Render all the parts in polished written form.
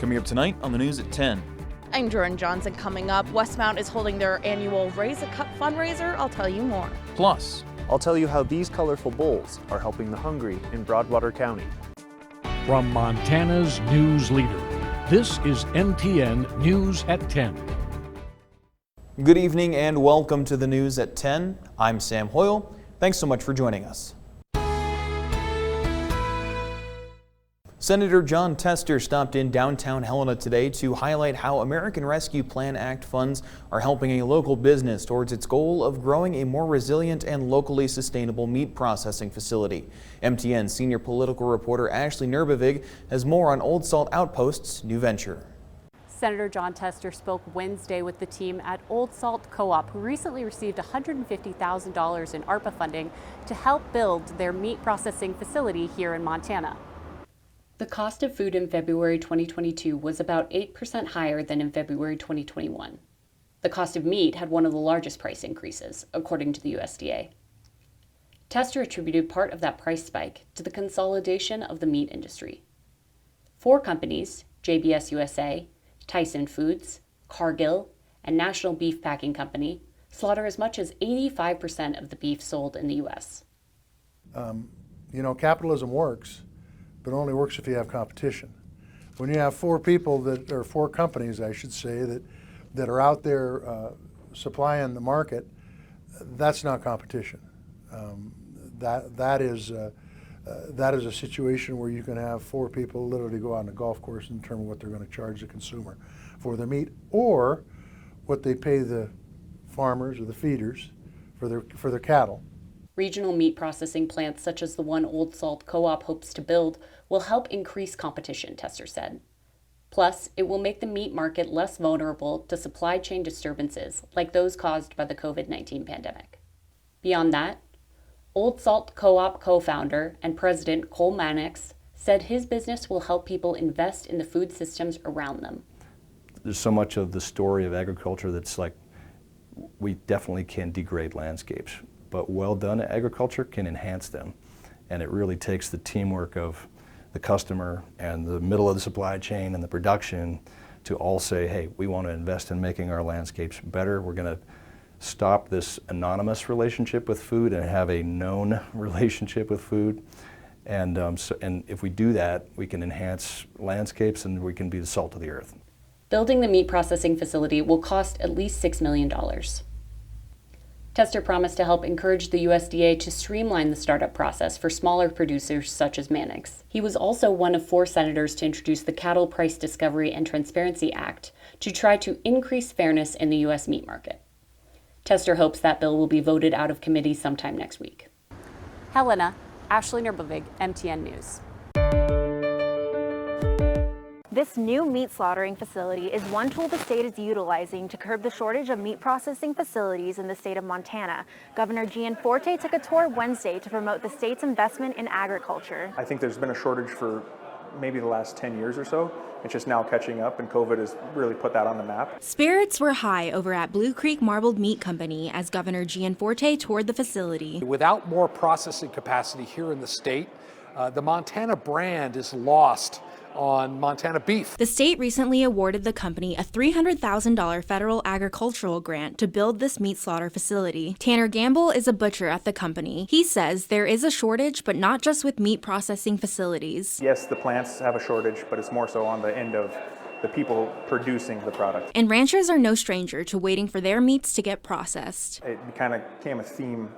Coming up tonight on the news at 10. I'm Jordan Johnson. Coming up, Westmount is holding their annual Raise a Cup fundraiser. I'll tell you more. Plus, I'll tell you how these colorful bowls are helping the hungry in Broadwater County. From Montana's news leader, this is MTN News at 10. good evening and welcome to the news at 10. I'm Sam Hoyle. Thanks so much for joining us. Senator Jon Tester stopped in downtown Helena today to highlight how American Rescue Plan Act funds are helping a local business towards its goal of growing a more resilient and locally sustainable meat processing facility. MTN senior political reporter Ashley Nurbavig has more on Old Salt Outpost's new venture. Senator Jon Tester spoke Wednesday with the team at Old Salt Co-op, who recently received $150,000 in APRA funding to help build their meat processing facility here in Montana. The cost of food in February 2022 was about 8% higher than in February 2021. The cost of meat had one of the largest price increases, according to the USDA. Tester attributed part of that price spike to the consolidation of the meat industry. 4 companies, JBS USA, Tyson Foods, Cargill, and National Beef Packing Company, slaughter as much as 85% of the beef sold in the U.S. Capitalism works, but only works if you have competition. When you have 4 people or 4 companies, I should say, that are out there supplying the market, that's not competition. That is a situation where you can have 4 people literally go out on a golf course and determine what they're going to charge the consumer for their meat, or what they pay the farmers or the feeders for their cattle. Regional meat processing plants such as the one Old Salt Co-op hopes to build will help increase competition, Tester said. Plus, it will make the meat market less vulnerable to supply chain disturbances like those caused by the COVID-19 pandemic. Beyond that, Old Salt Co-op co-founder and president Cole Mannix said his business will help people invest in the food systems around them. There's so much of the story of agriculture that's like, we definitely can degrade landscapes, but well done agriculture can enhance them. And it really takes the teamwork of the customer and the middle of the supply chain and the production to all say, hey, we want to invest in making our landscapes better. We're going to stop this anonymous relationship with food and have a known relationship with food. And if we do that, we can enhance landscapes and we can be the salt of the earth. Building the meat processing facility will cost at least $6 million. Tester promised to help encourage the USDA to streamline the startup process for smaller producers such as Mannix. He was also one of 4 senators to introduce the Cattle Price Discovery and Transparency Act to try to increase fairness in the U.S. meat market. Tester hopes that bill will be voted out of committee sometime next week. Helena, Ashley Nurbavig, MTN News. This new meat slaughtering facility is one tool the state is utilizing to curb the shortage of meat processing facilities in the state of Montana. Governor Gianforte took a tour Wednesday to promote the state's investment in agriculture. I think there's been a shortage for maybe the last 10 years or so. It's just now catching up, and COVID has really put that on the map. Spirits were high over at Blue Creek Marbled Meat Company as Governor Gianforte toured the facility. Without more processing capacity here in the state, the Montana brand is lost on Montana beef. The state recently awarded the company a $300,000 federal agricultural grant to build this meat slaughter facility. Tanner Gamble is a butcher at the company. He says there is a shortage, but not just with meat processing facilities. Yes, the plants have a shortage, but it's more so on the end of the people producing the product. And ranchers are no stranger to waiting for their meats to get processed. It kind of became a theme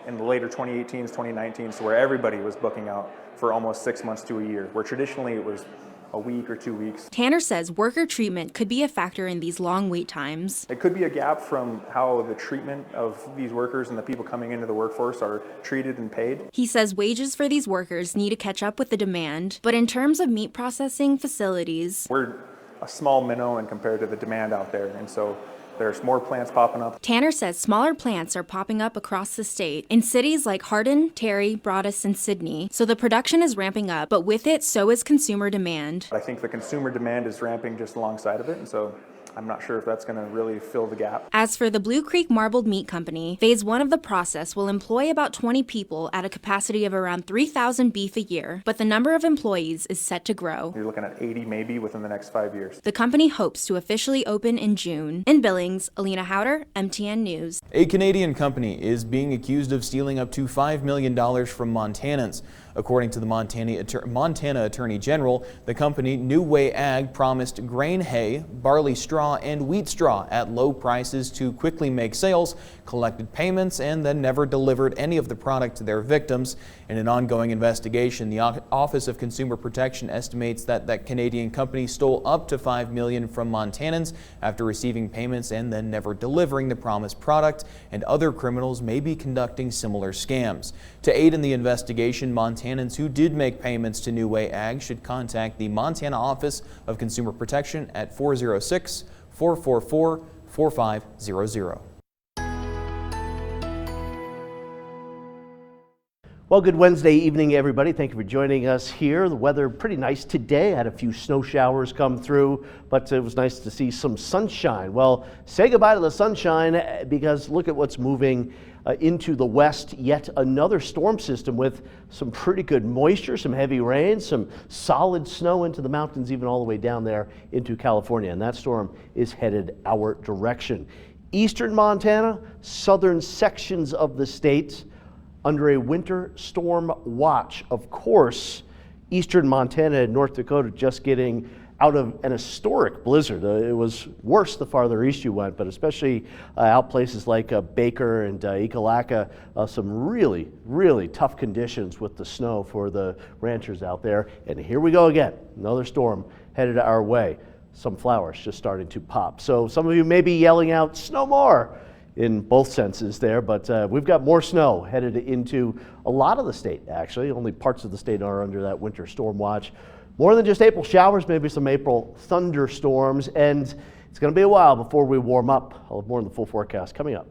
in the later 2018s, 2019s, where everybody was booking out for almost 6 months to a year, where traditionally it was a week or 2 weeks. Tanner says worker treatment could be a factor in these long wait times. It could be a gap from how the treatment of these workers and the people coming into the workforce are treated and paid. He says wages for these workers need to catch up with the demand, but in terms of meat processing facilities, we're a small minnow and compared to the demand out there, and so there's more plants popping up. Tanner says smaller plants are popping up across the state in cities like Hardin, Terry, Broadus, and Sidney. So the production is ramping up, but with it, so is consumer demand. I think the consumer demand is ramping just alongside of it, and so I'm not sure if that's going to really fill the gap. As for the Blue Creek Marbled Meat Company, phase 1 of the process will employ about 20 people at a capacity of around 3,000 beef a year, but the number of employees is set to grow. You're looking at 80 maybe within the next 5 years. The company hopes to officially open in June. In Billings, Alina Howder, MTN News. A Canadian company is being accused of stealing up to $5 million from Montanans. According to the Montana Attorney General, the company New Way Ag promised grain hay, barley straw, and wheat straw at low prices to quickly make sales, collected payments, and then never delivered any of the product to their victims. In an ongoing investigation, the Office of Consumer Protection estimates that that Canadian company stole up to $5 million from Montanans after receiving payments and then never delivering the promised product, and other criminals may be conducting similar scams. To aid in the investigation, Montanans who did make payments to New Way Ag should contact the Montana Office of Consumer Protection at 406-444-4500. Well, good Wednesday evening, everybody. Thank you for joining us here. The weather pretty nice today. I had a few snow showers come through, but it was nice to see some sunshine. Well, say goodbye to the sunshine because look at what's moving into the west. Yet another storm system with some pretty good moisture, some heavy rain, some solid snow into the mountains, even all the way down there into California. And that storm is headed our direction. Eastern Montana, southern sections of the state under a winter storm watch. Of course, eastern Montana and North Dakota just getting out of an historic blizzard. It was worse the farther east you went, but especially out places like Baker and Ekalaka, some really, really tough conditions with the snow for the ranchers out there. And here we go again, another storm headed our way. Some flowers just starting to pop. So some of you may be yelling out, "Snow more!" in both senses there, but we've got more snow headed into a lot of the state, actually. Only parts of the state are under that winter storm watch. More than just April showers, maybe some April thunderstorms, and it's going to be a while before we warm up. I'll have more in the full forecast coming up.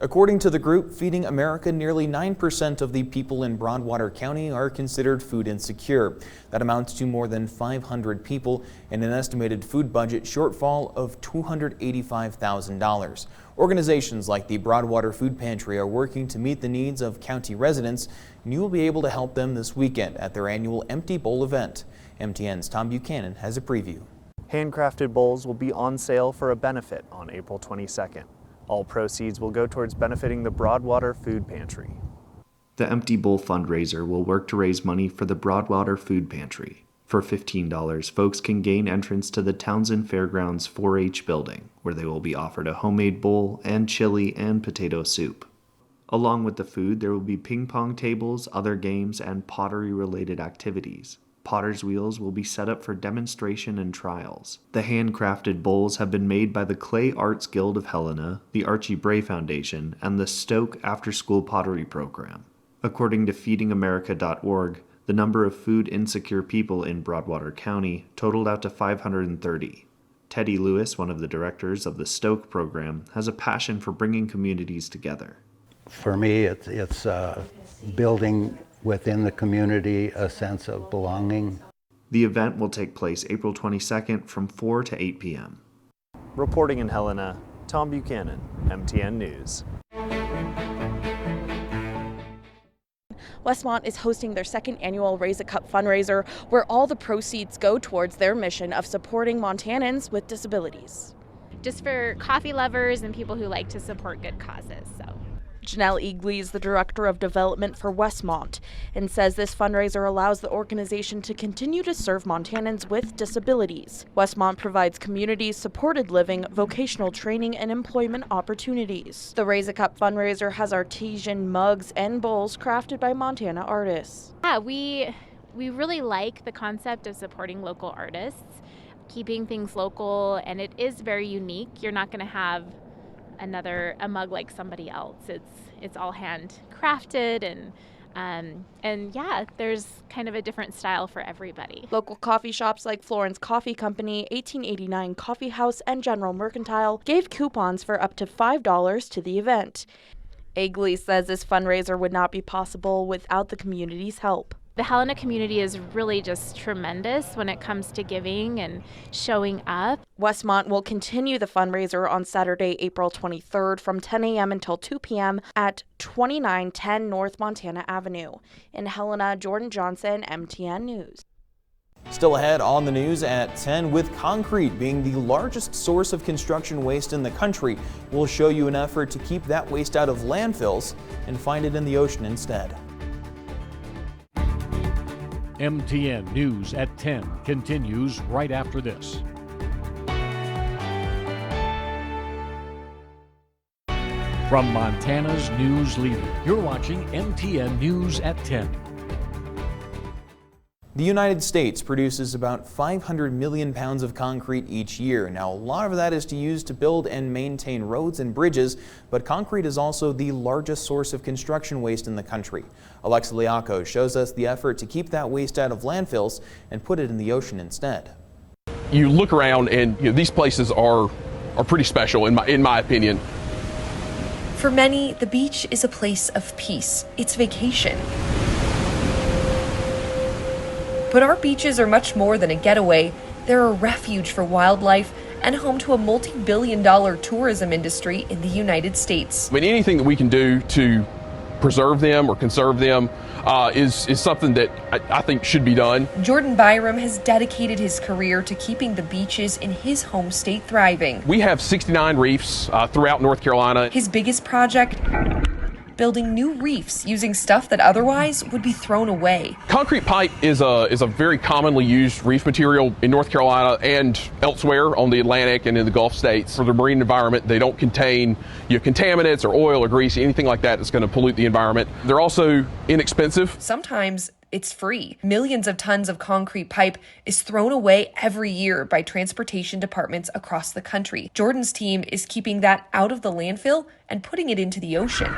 According to the group Feeding America, nearly 9% of the people in Broadwater County are considered food insecure. That amounts to more than 500 people and an estimated food budget shortfall of $285,000. Organizations like the Broadwater Food Pantry are working to meet the needs of county residents, and you will be able to help them this weekend at their annual Empty Bowl event. MTN's Tom Buchanan has a preview. Handcrafted bowls will be on sale for a benefit on April 22nd. All proceeds will go towards benefiting the Broadwater Food Pantry. The Empty Bowl fundraiser will work to raise money for the Broadwater Food Pantry. For $15, folks can gain entrance to the Townsend Fairgrounds 4-H building, where they will be offered a homemade bowl and chili and potato soup. Along with the food, there will be ping pong tables, other games, and pottery-related activities. Potter's wheels will be set up for demonstration and trials. The handcrafted bowls have been made by the Clay Arts Guild of Helena, the Archie Bray Foundation, and the Stoke After School Pottery Program. According to feedingamerica.org, the number of food insecure people in Broadwater County totaled out to 530. Teddy Lewis, one of the directors of the Stoke program, has a passion for bringing communities together. For me, it's building within the community a sense of belonging. The event will take place April 22nd from 4 to 8 p.m. Reporting in Helena, Tom Buchanan, MTN News. Westmont is hosting their second annual Raise a Cup fundraiser, where all the proceeds go towards their mission of supporting Montanans with disabilities. Just for coffee lovers and people who like to support good causes. So. Janelle Eagley is the Director of Development for Westmont and says this fundraiser allows the organization to continue to serve Montanans with disabilities. Westmont provides community supported living, vocational training, and employment opportunities. The Raise a Cup fundraiser has artesian mugs and bowls crafted by Montana artists. Yeah, we really like the concept of supporting local artists, keeping things local, and it is very unique. You're not going to have a mug like somebody else. It's all handcrafted and yeah, there's kind of a different style for everybody. Local coffee shops like Florence Coffee Company, 1889 Coffee House, and General Mercantile gave coupons for up to $5 to the event. Eagley says this fundraiser would not be possible without the community's help. The Helena community is really just tremendous when it comes to giving and showing up. Westmont will continue the fundraiser on Saturday, April 23rd from 10 a.m. until 2 p.m. at 2910 North Montana Avenue. In Helena, Jordan Johnson, MTN News. Still ahead on the news at 10, with concrete being the largest source of construction waste in the country, we'll show you an effort to keep that waste out of landfills and find it in the ocean instead. MTN News at 10 continues right after this. From Montana's news leader, you're watching MTN News at 10. The United States produces about 500 million pounds of concrete each year. Now, a lot of that is to use to build and maintain roads and bridges, but concrete is also the largest source of construction waste in the country. Alexa Liaco shows us the effort to keep that waste out of landfills and put it in the ocean instead. You look around and these places are pretty special in my opinion. For many, the beach is a place of peace. It's vacation. But our beaches are much more than a getaway. They're a refuge for wildlife and home to a multi-billion-dollar tourism industry in the United States. I mean, anything that we can do to preserve them or conserve them is something that I think should be done. Jordan Byram has dedicated his career to keeping the beaches in his home state thriving. We have 69 reefs throughout North Carolina. His biggest project? Building new reefs using stuff that otherwise would be thrown away. Concrete pipe is a very commonly used reef material in North Carolina and elsewhere on the Atlantic and in the Gulf states. For the marine environment, they don't contain contaminants or oil or grease, anything like that that's going to pollute the environment. They're also inexpensive. Sometimes it's free. Millions of tons of concrete pipe is thrown away every year by transportation departments across the country. Jordan's team is keeping that out of the landfill and putting it into the ocean.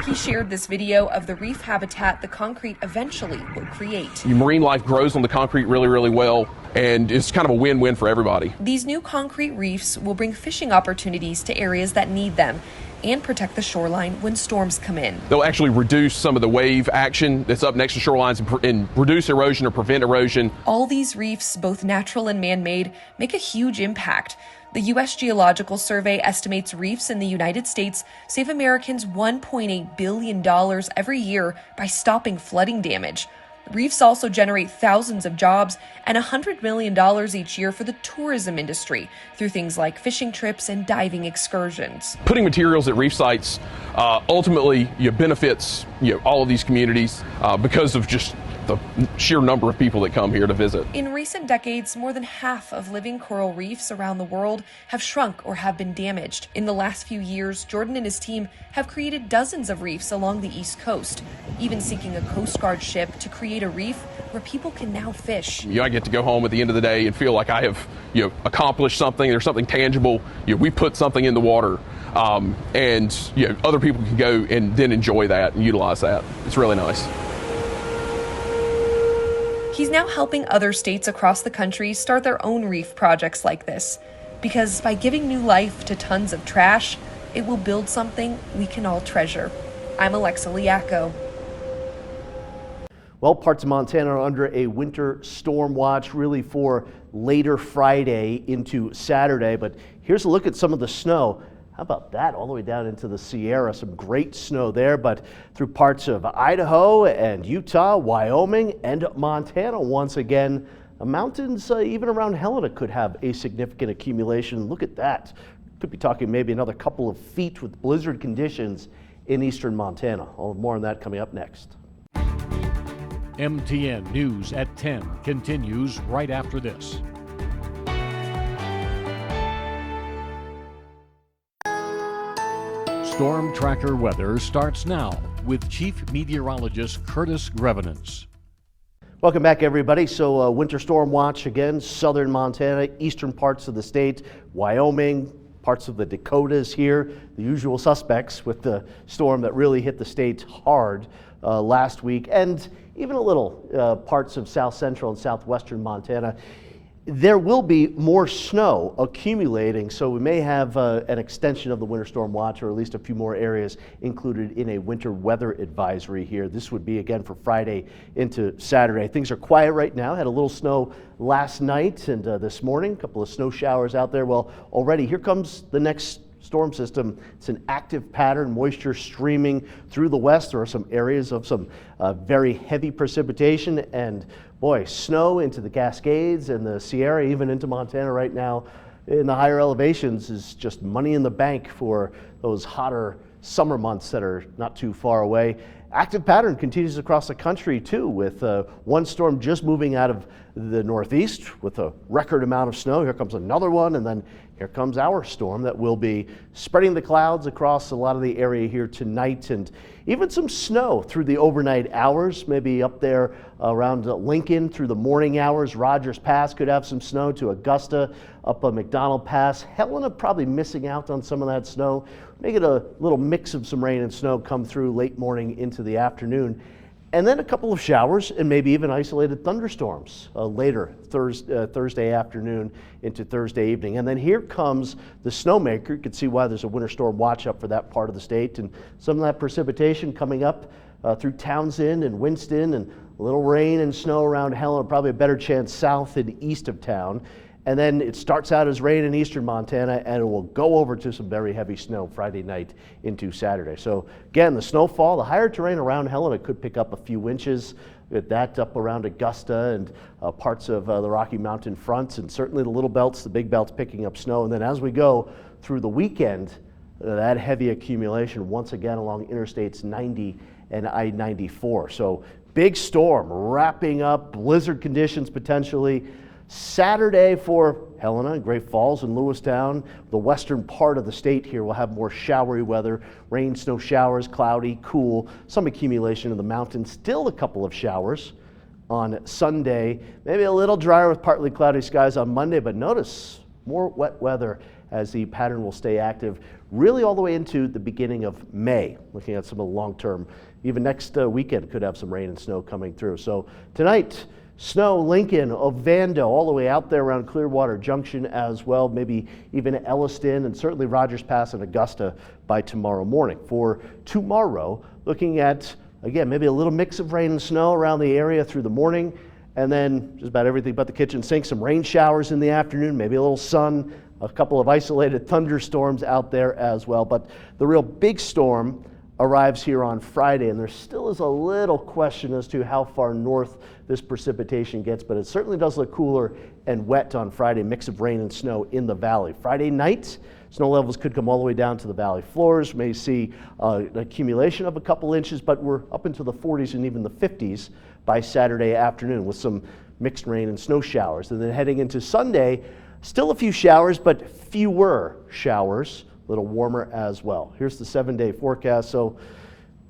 He shared this video of the reef habitat the concrete eventually will create. Marine life grows on the concrete really, really well, and it's kind of a win-win for everybody. These new concrete reefs will bring fishing opportunities to areas that need them and protect the shoreline when storms come in. They'll actually reduce some of the wave action that's up next to shorelines and reduce erosion or prevent erosion. All these reefs, both natural and man-made, make a huge impact. The U.S. Geological Survey estimates reefs in the United States save Americans $1.8 billion every year by stopping flooding damage. Reefs also generate thousands of jobs and $100 million each year for the tourism industry through things like fishing trips and diving excursions. Putting materials at reef sites ultimately benefits all of these communities because of just the sheer number of people that come here to visit. In recent decades, more than half of living coral reefs around the world have shrunk or have been damaged. In the last few years, Jordan and his team have created dozens of reefs along the East Coast, even sinking a Coast Guard ship to create a reef where people can now fish. I get to go home at the end of the day and feel like I have accomplished something. There's something tangible. We put something in the water, and other people can go and then enjoy that and utilize that. It's really nice. He's now helping other states across the country start their own reef projects like this, because by giving new life to tons of trash, it will build something we can all treasure. I'm Alexa Liaco. Well, parts of Montana are under a winter storm watch really for later Friday into Saturday, but here's a look at some of the snow. How about that? All the way down into the Sierra, some great snow there, but through parts of Idaho and Utah, Wyoming, and Montana once again. The mountains, even around Helena, could have a significant accumulation. Look at that. Could be talking maybe another couple of feet with blizzard conditions in eastern Montana. More on that coming up next. MTN News at 10 continues right after this. Storm Tracker weather starts now with Chief Meteorologist Curtis Grevenance. Welcome back, everybody. So winter storm watch again, southern Montana, eastern parts of the state, Wyoming, parts of the Dakotas here, the usual suspects with the storm that really hit the state hard last week, and even a little parts of south central and southwestern Montana. There will be more snow accumulating, so we may have an extension of the winter storm watch, or at least a few more areas included in a winter weather advisory here. This would be again for Friday into Saturday. Things are quiet right now. Had a little snow last night and this morning, a couple of snow showers out there. Well, already here comes the next storm system. It's an active pattern, moisture streaming through the west. There are some areas of some very heavy precipitation, and boy, snow into the Cascades and the Sierra, even into Montana right now in the higher elevations is just money in the bank for those hotter summer months that are not too far away. Active pattern continues across the country too, with one storm just moving out of the northeast with a record amount of snow. Here comes another one, and then here comes our storm that will be spreading the clouds across a lot of the area here tonight, and even some snow through the overnight hours, maybe up there around Lincoln through the morning hours. Rogers Pass could have some snow to Augusta, up a McDonald Pass. Helena probably missing out on some of that snow. Make it a little mix of some rain and snow come through late morning into the afternoon. And then a couple of showers and maybe even isolated thunderstorms later Thursday afternoon into Thursday evening. And then here comes the snowmaker. You can see why there's a winter storm watch up for that part of the state. And some of that precipitation coming up through Townsend and Winston, and a little rain and snow around Helena, probably a better chance south and east of town. And then it starts out as rain in eastern Montana, and it will go over to some very heavy snow Friday night into Saturday. So again, the snowfall, the higher terrain around Helena could pick up a few inches. With that up around Augusta and parts of the Rocky Mountain fronts, and certainly the little belts, the big belts picking up snow. And then as we go through the weekend, that heavy accumulation once again along Interstates 90 and I-94. So big storm wrapping up, blizzard conditions potentially. Saturday for Helena, Great Falls, and Lewistown. The western part of the state here will have more showery weather, rain, snow showers, cloudy, cool, some accumulation in the mountains. Still a couple of showers on Sunday. Maybe a little drier with partly cloudy skies on Monday, but notice more wet weather as the pattern will stay active really all the way into the beginning of May. Looking at some of the long-term, even next weekend could have some rain and snow coming through. So tonight, snow, Lincoln, Ovando, all the way out there around Clearwater Junction as well, maybe even Elliston, and certainly Rogers Pass and Augusta by tomorrow morning. For tomorrow, looking at, again, maybe a little mix of rain and snow around the area through the morning, and then just about everything but the kitchen sink, some rain showers in the afternoon, maybe a little sun, a couple of isolated thunderstorms out there as well. But the real big storm arrives here on Friday, and there still is a little question as to how far north this precipitation gets, but it certainly does look cooler and wet on Friday, mix of rain and snow in the valley. Friday night, snow levels could come all the way down to the valley floors. We may see an accumulation of a couple inches, but we're up into the 40s and even the 50s by Saturday afternoon with some mixed rain and snow showers. And then heading into Sunday, still a few showers, but fewer showers. A little warmer as well. Here's the 7-day forecast. So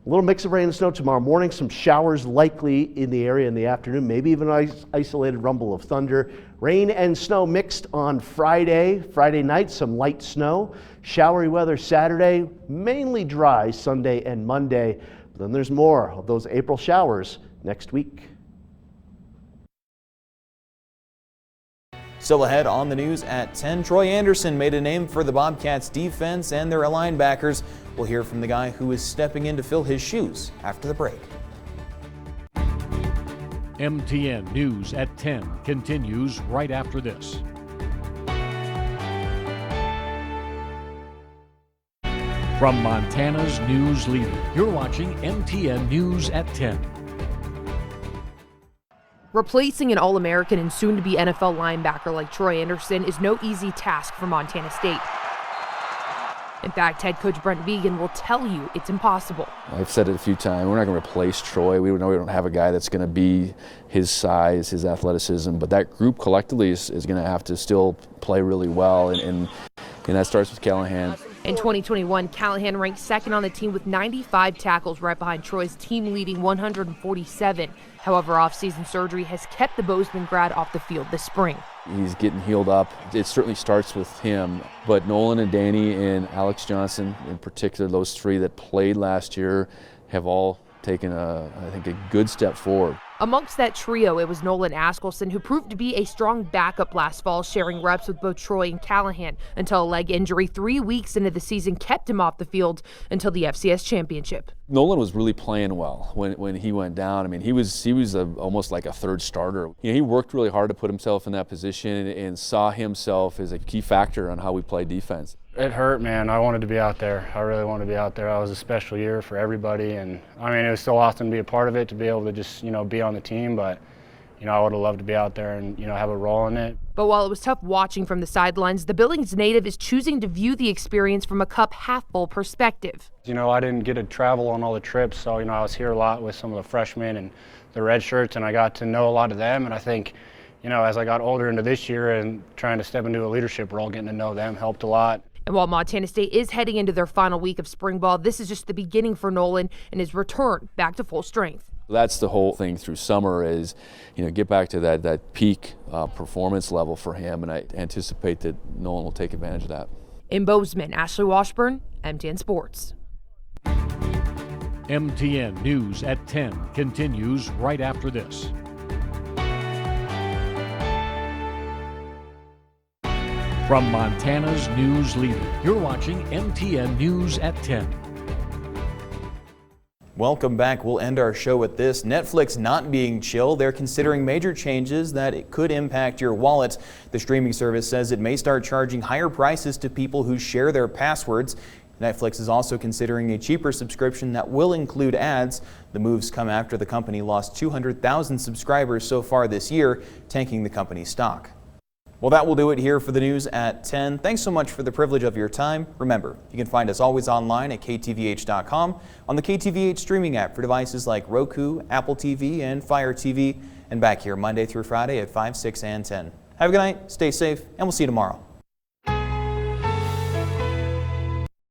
a little mix of rain and snow tomorrow morning, some showers likely in the area in the afternoon, maybe even an isolated rumble of thunder. Rain and snow mixed on Friday. Friday night, some light snow. Showery weather Saturday, mainly dry Sunday and Monday. But then there's more of those April showers next week. Still ahead on the news at 10, Troy Anderson made a name for the Bobcats defense and their linebackers. We'll hear from the guy who is stepping in to fill his shoes after the break. MTN News at 10 continues right after this. From Montana's news leader, you're watching MTN News at 10. Replacing an All-American and soon-to-be NFL linebacker like Troy Anderson is no easy task for Montana State. In fact, head coach Brent Vigen will tell you it's impossible. I've said it a few times, we're not going to replace Troy. We know we don't have a guy that's going to be his size, his athleticism, but that group collectively is going to have to still play really well, and that starts with Callahan. In 2021, Callahan ranked second on the team with 95 tackles, right behind Troy's team-leading 147. However, off-season surgery has kept the Bozeman grad off the field this spring. He's getting healed up. It certainly starts with him, but Nolan and Danny and Alex Johnson, in particular, those three that played last year, have all taken I think a good step forward. Amongst that trio, it was Nolan Askelson, who proved to be a strong backup last fall, sharing reps with both Troy and Callahan, until a leg injury 3 weeks into the season kept him off the field until the FCS championship. Nolan was really playing well when he went down. I mean, he was almost like a third starter. You know, he worked really hard to put himself in that position and saw himself as a key factor on how we play defense. It hurt, man. I wanted to be out there. I really wanted to be out there. It was a special year for everybody, and I mean, it was so awesome to be a part of it, to be able to just, be on the team, but, I would have loved to be out there and, have a role in it. But while it was tough watching from the sidelines, the Billings native is choosing to view the experience from a cup half-full perspective. I didn't get to travel on all the trips, so, I was here a lot with some of the freshmen and the red shirts, and I got to know a lot of them, and I think, as I got older into this year and trying to step into a leadership role, getting to know them helped a lot. And while Montana State is heading into their final week of spring ball, this is just the beginning for Nolan and his return back to full strength. That's the whole thing through summer is, get back to that peak performance level for him, and I anticipate that Nolan will take advantage of that. In Bozeman, Ashley Washburn, MTN Sports. MTN News at 10 continues right after this. From Montana's news leader, you're watching MTN News at 10. Welcome back. We'll end our show with this. Netflix not being chill. They're considering major changes that it could impact your wallet. The streaming service says it may start charging higher prices to people who share their passwords. Netflix is also considering a cheaper subscription that will include ads. The moves come after the company lost 200,000 subscribers so far this year, tanking the company's stock. Well, that will do it here for the news at 10. Thanks so much for the privilege of your time. Remember, you can find us always online at ktvh.com, on the KTVH streaming app for devices like Roku, Apple TV, and Fire TV, and back here Monday through Friday at 5, 6, and 10. Have a good night, stay safe, and we'll see you tomorrow.